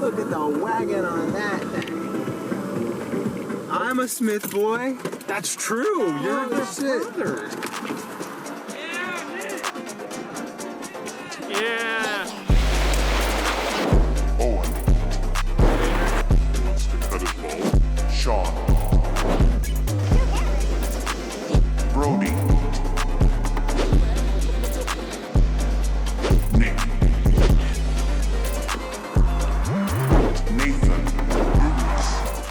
Look at the wagon on that thing. I'm a Smith boy. That's true. You're the brother. Yeah. Owen wants to cut his ball. Sean. Brody. Nick. Nathan.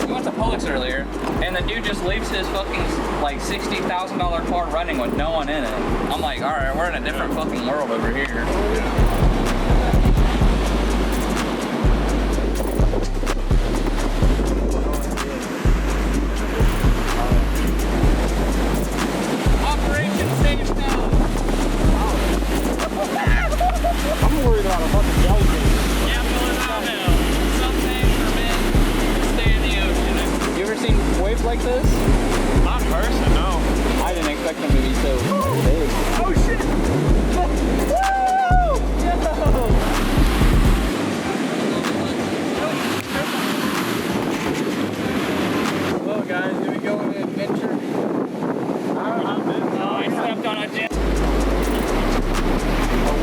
We went to Publix earlier, and the dude just leaves his fucking like $60,000 car running with no one in it. I'm like, all right, we're in a different fucking world over here. Operation Safe Now. I'm worried about a fucking jellyfish. Yeah, I'm going out now. Some things are meant to stay in the ocean. You ever seen waves like this? Not in person, no. I didn't expect them to be so big. Oh shit! Woo! Yo! Hello guys, here we go on an adventure. Oh, I stepped on a jet. A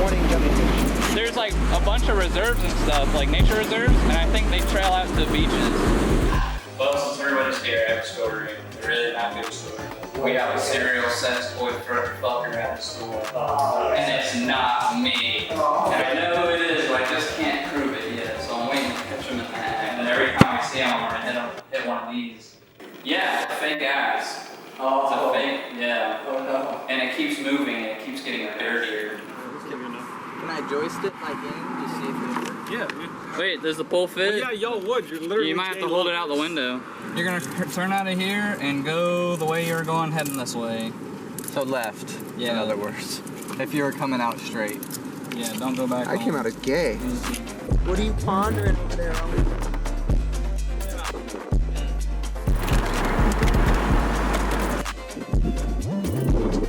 warning jellyfish. There's like a bunch of reserves and stuff, like nature reserves, and I think they trail out to beaches. Well, since everybody's here, I have a story. A really not good story. We have a serial sex boyfriend fucker at the store. And it's not me. And I know who it is, but I just can't prove it yet. So I'm waiting to catch him in the act. And every time I see him, I'm gonna hit one of these. Yeah, it's a fake ass. Oh, it's a fake, yeah. Oh no. And it keeps moving, and it keeps getting dirtier. Can I joystick it like in to see if it works? Yeah. Wait, does the pole fit? Yeah, y'all would. You're literally. You might have to hold it out the window. You're gonna turn out of here and go the way you're going, heading this way. So left, Yeah. in other words. If you were coming out straight. Yeah, don't go back. I came out as gay. What are you pondering over there, Owen?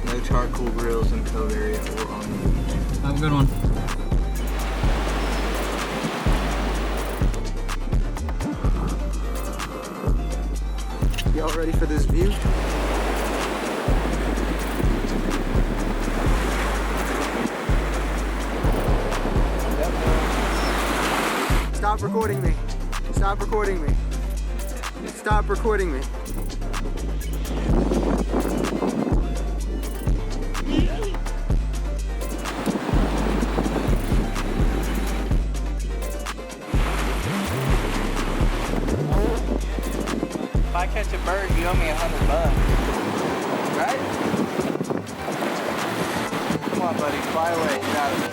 No charcoal grills in Cove area or on the beach. Have a good one. Y'all ready for this view? Stop recording me. Stop recording me. Stop recording me. If I catch a bird, you owe me $100. Right? Come on, buddy. Fly away. Get out of it.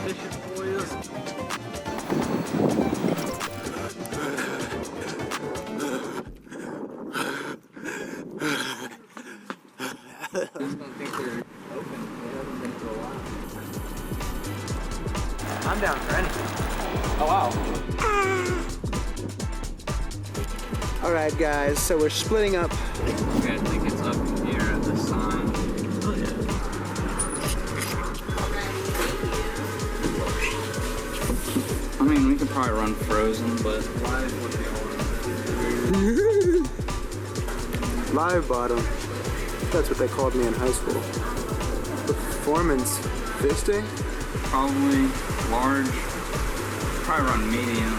Fishing for you. I just don't think they're open. They haven't been for a while. I'm down for anything. Oh wow. Alright guys, so we're splitting up. You guys think it's up here at the sign? Oh yeah. I mean, we could probably run frozen, but Live bottom. That's what they called me in high school. Performance fisting? probably large. Probably run medium.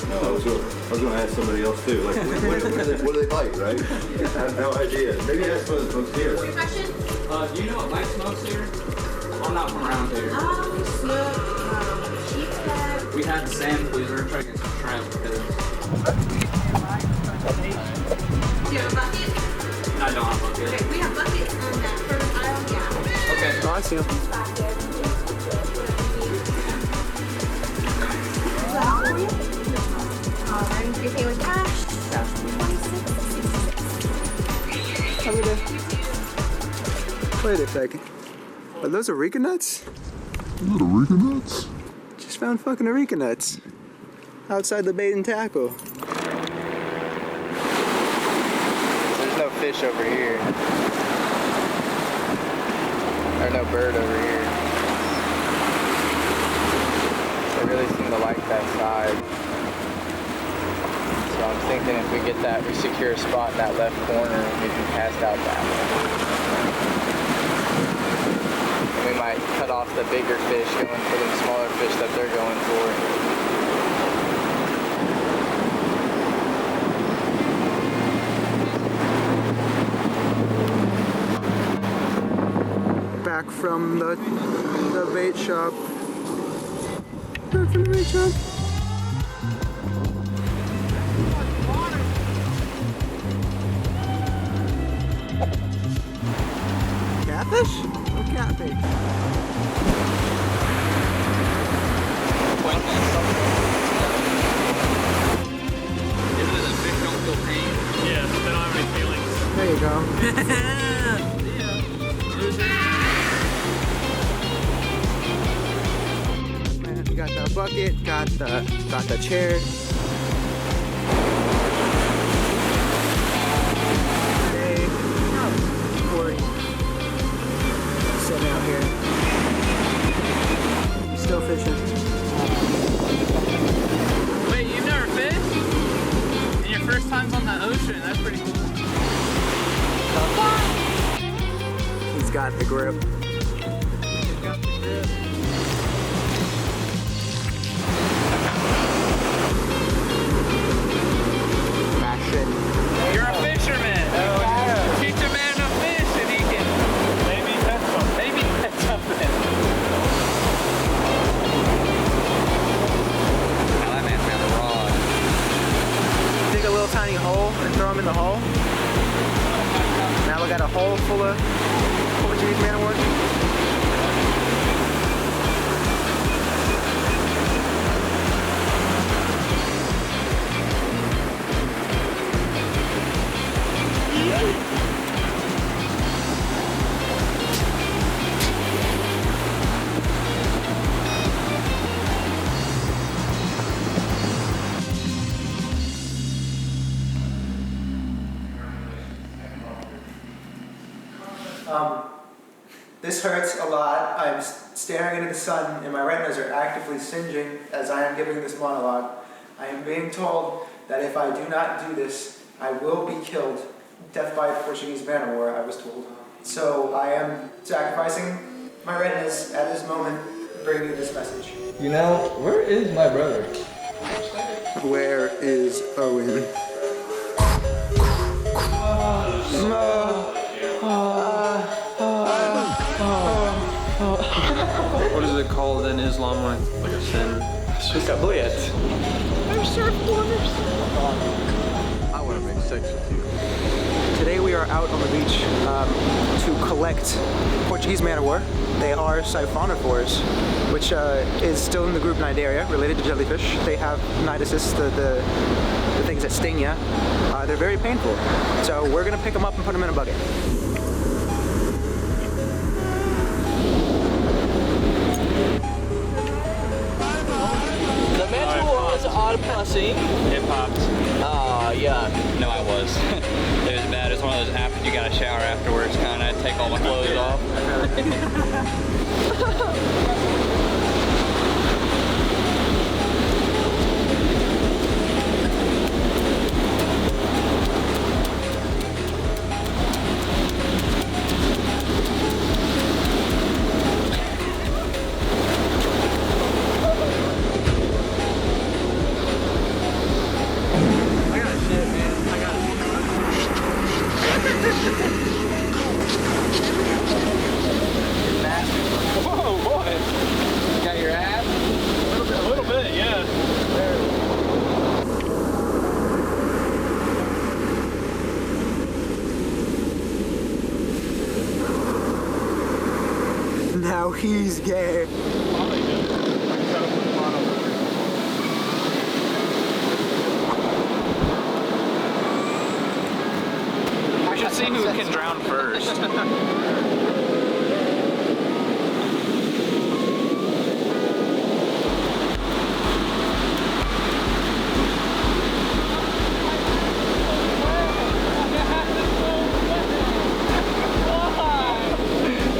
No, I was going to ask somebody else too. Like, what do they bite, right? I have no idea. Maybe ask one of the folks here. Your question? Do you know what Mike smokes here? I'm not from around here. We smoke sheep's head. We had Sam, please. We're trying to get some shrimp because Do you have a bucket? I don't have a bucket. Okay, we have buckets on that first aisle. Yeah. Okay. Oh, I see him. Back there. Alright, you're paying with cash. 26.66. Have a good day. Wait a second. Are those Areca nuts? Little Rica nuts. Just found fucking Areca nuts. Outside the bait and tackle. There's no fish over here. Or no bird over here. They really seem to like that side. So I'm thinking if we get that, we secure a spot in that left corner, we can cast out that one. And we might cut off the bigger fish going for the smaller fish that they're going for. Back from the bait shop. Back from the bait shop. Catfish? Or catfish? Yeah, they don't have any feelings. There you go. And you got the bucket, got the chair. Hey, Corey, sitting out here, still fishing. Wait, you've never fished? And your first time's on the ocean, that's pretty cool. He's got the grip. Fashion. You're a fisherman. Teach a man to fish and he can maybe catch something. Maybe catch something. Now that man's got the rod. Dig a little tiny hole and throw him in the hole. Now we got a hole full of Portuguese man of war. This hurts a lot. I'm staring into the sun and my retinas are actively singeing as I am giving this monologue. I am being told that if I do not do this, I will be killed. Death by a Portuguese man of war, I was told. So I am sacrificing my retinas at this moment to bring you this message. You know, where is my brother? Where is Owen? What is it called in Islam? Like a sin? I want to make sex with you. Today we are out on the beach to collect Portuguese man of war. They are siphonophores, which is still in the group Cnidaria, related to jellyfish. They have cnidosis, the things that sting you. They're very painful. So we're gonna pick them up and put them in a bucket. The mental was odd-pussing. It popped. Ah, yuck. No, I was. It was bad. It's one of those after you got to shower afterwards kind of take all my clothes off. Whoa, boy. Got your ass? A little bit, yeah. Now he's gay. We should see who can drown first.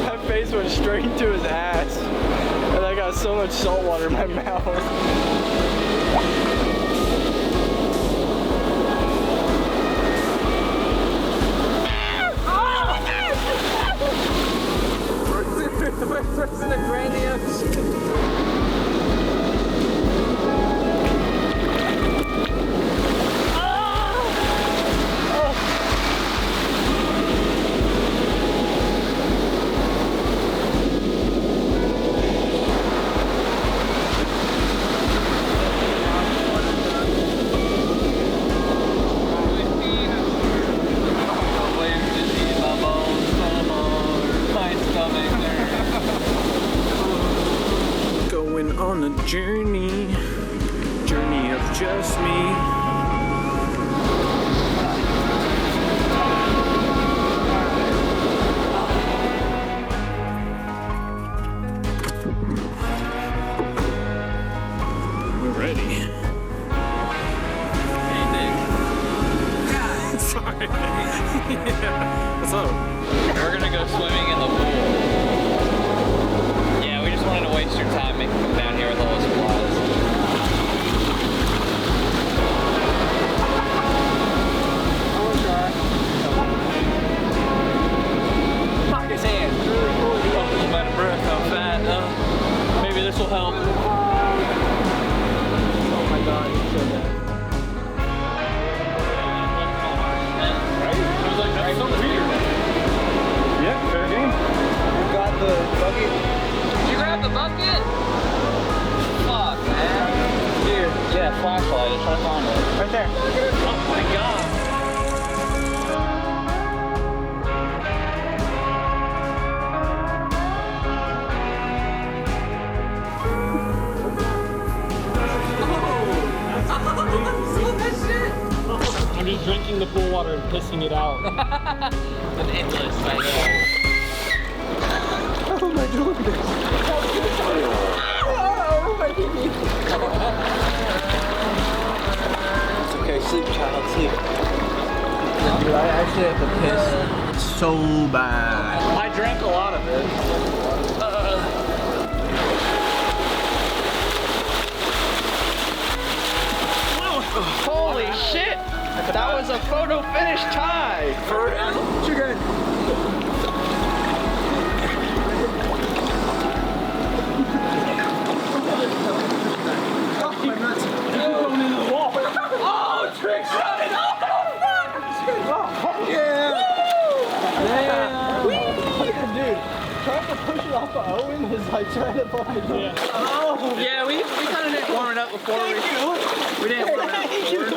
That face just went straight into his ass. And I got so much salt water in my mouth. Person the grandiose. Going on a journey of just me. We're ready. Sorry. Yeah. What's up? We're gonna go swimming in the pool. Yeah, we just wanted to waste your time making come down here with all the supplies. Fuck his hand. I'm out of breath, I'm fat. Maybe this will help. Oh my god, he's so bad. That's so weird. Yeah, fair game. You got the bucket? Did you grab the bucket? Fuck, man. Here, yeah, flashlight. Try to find it. Right there. Oh my god. I'm just drinking the pool water and pissing it out. An endless, I know. Oh my goodness. Oh my goodness. It's okay, sleep, child, sleep. Dude, I actually have to piss so bad. I drank a lot of it. Holy shit! That was a photo finish tie! For real? You're good. Oh, Trick's running! Dude, trying to push it off of Owen is like trying to fucking do it. Oh! Yeah, we kind of didn't warm it up before. We didn't warm it up before.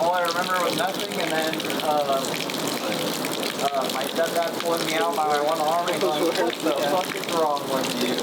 All I remember was nothing, and then my stepdad pulling me out by my one arm and going, "What the fuck is wrong with you?"